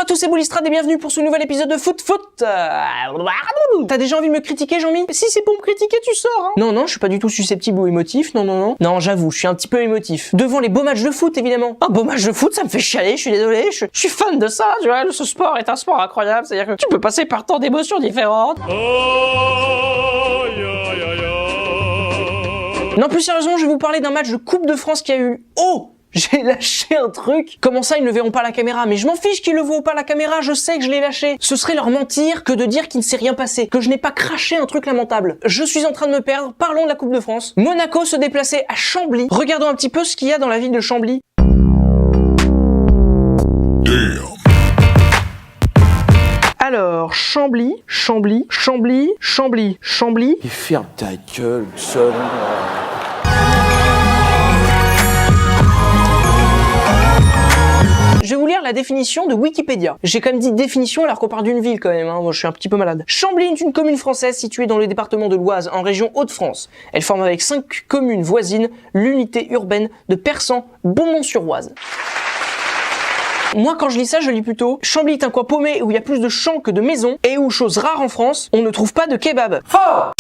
Bonjour à tous, c'est Boulistrade et bienvenue pour ce nouvel épisode de Foot. T'as déjà envie de me critiquer, Jean-Mi? Si c'est pour me critiquer, tu sors, hein. Non, je suis pas du tout susceptible ou émotif, non. Non, j'avoue, je suis un petit peu émotif. Devant les beaux matchs de foot, évidemment. Un beau match de foot, ça me fait chialer, je suis désolé, je suis fan de ça, tu vois, ce sport est un sport incroyable, c'est-à-dire que tu peux passer par tant d'émotions différentes. Non, plus sérieusement, je vais vous parler d'un match de Coupe de France qui a eu... Oh! J'ai lâché un truc. Comment ça, ils ne verront pas la caméra? Mais je m'en fiche qu'ils le voient pas la caméra, je sais que je l'ai lâché. Ce serait leur mentir que de dire qu'il ne s'est rien passé, que je n'ai pas craché un truc lamentable. Je suis en train de me perdre, parlons de la Coupe de France. Monaco se déplaçait à Chambly. Regardons un petit peu ce qu'il y a dans la ville de Chambly. Alors, Chambly. Et ferme ta gueule, seul. Je vais vous lire la définition de Wikipédia. J'ai quand même dit définition alors qu'on parle d'une ville quand même, hein. Moi je suis un petit peu malade. Chambly est une commune française située dans le département de l'Oise, en région Hauts-de-France. Elle forme avec 5 communes voisines l'unité urbaine de Persan-Beaumont-sur-Oise. Moi, quand je lis ça, je lis plutôt Chambly est un coin paumé où il y a plus de champs que de maisons et où, chose rare en France, on ne trouve pas de kebab. Faux!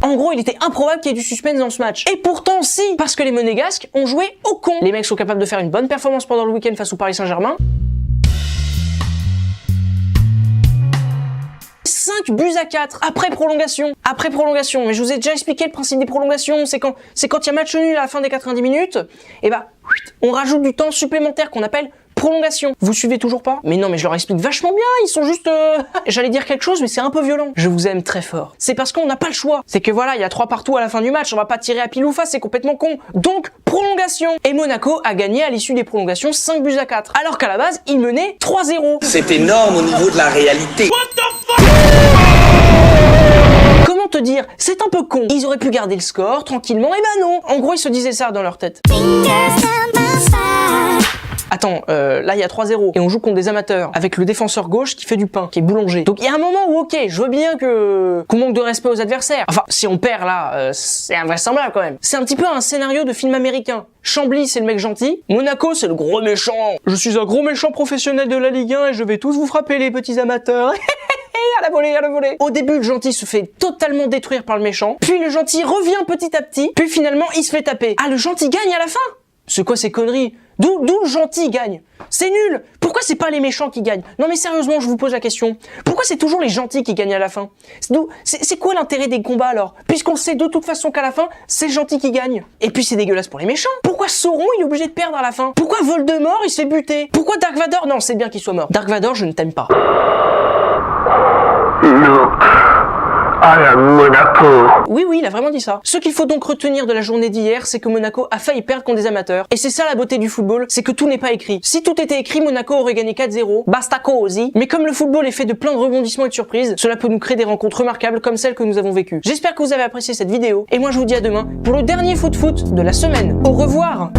En gros, il était improbable qu'il y ait du suspense dans ce match. Et pourtant, si! Parce que les Monégasques ont joué au con. Les mecs sont capables de faire une bonne performance pendant le week-end face au Paris Saint-Germain. 5 buts à 4 après prolongation. Mais je vous ai déjà expliqué le principe des prolongations. C'est quand il y a match nul à la fin des 90 minutes, et bah, on rajoute du temps supplémentaire qu'on appelle prolongation. Vous suivez toujours pas? Mais non, mais je leur explique vachement bien, ils sont juste... J'allais dire quelque chose, mais c'est un peu violent. Je vous aime très fort. C'est parce qu'on n'a pas le choix. C'est que voilà, il y a 3 partout à la fin du match, on va pas tirer à pile ou face, c'est complètement con. Donc, prolongation. Et Monaco a gagné à l'issue des prolongations 5 buts à 4. Alors qu'à la base, il menait 3-0. C'est énorme au niveau de la réalité. Comment te dire? C'est un peu con. Ils auraient pu garder le score tranquillement, et bah non. En gros, ils se disaient ça dans leur tête. Attends, là il y a 3-0 et on joue contre des amateurs avec le défenseur gauche qui fait du pain, qui est boulanger. Donc il y a un moment où ok, je veux bien qu'on manque de respect aux adversaires. Enfin, si on perd là, c'est invraisemblable quand même. C'est un petit peu un scénario de film américain. Chambly, c'est le mec gentil. Monaco, c'est le gros méchant. Je suis un gros méchant professionnel de la Ligue 1 et je vais tous vous frapper les petits amateurs. À la volée. Au début, le gentil se fait totalement détruire par le méchant. Puis le gentil revient petit à petit. Puis finalement, il se fait taper. Ah, le gentil gagne à la fin? C'est quoi ces conneries? D'où le gentil gagne? C'est nul! Pourquoi c'est pas les méchants qui gagnent? Non mais sérieusement, je vous pose la question. Pourquoi c'est toujours les gentils qui gagnent à la fin? C'est quoi l'intérêt des combats alors? Puisqu'on sait de toute façon qu'à la fin, c'est le gentil qui gagne. Et puis c'est dégueulasse pour les méchants. Pourquoi Sauron il est obligé de perdre à la fin? Pourquoi Voldemort il se fait buter? Pourquoi Dark Vador? Non, c'est bien qu'il soit mort. Dark Vador, je ne t'aime pas. Look, I am Monaco. Oui, il a vraiment dit ça. Ce qu'il faut donc retenir de la journée d'hier, c'est que Monaco a failli perdre contre des amateurs. Et c'est ça la beauté du football, c'est que tout n'est pas écrit. Si tout était écrit, Monaco aurait gagné 4-0. Basta così. Mais comme le football est fait de plein de rebondissements et de surprises, cela peut nous créer des rencontres remarquables comme celles que nous avons vécues. J'espère que vous avez apprécié cette vidéo. Et moi je vous dis à demain pour le dernier foot de la semaine. Au revoir!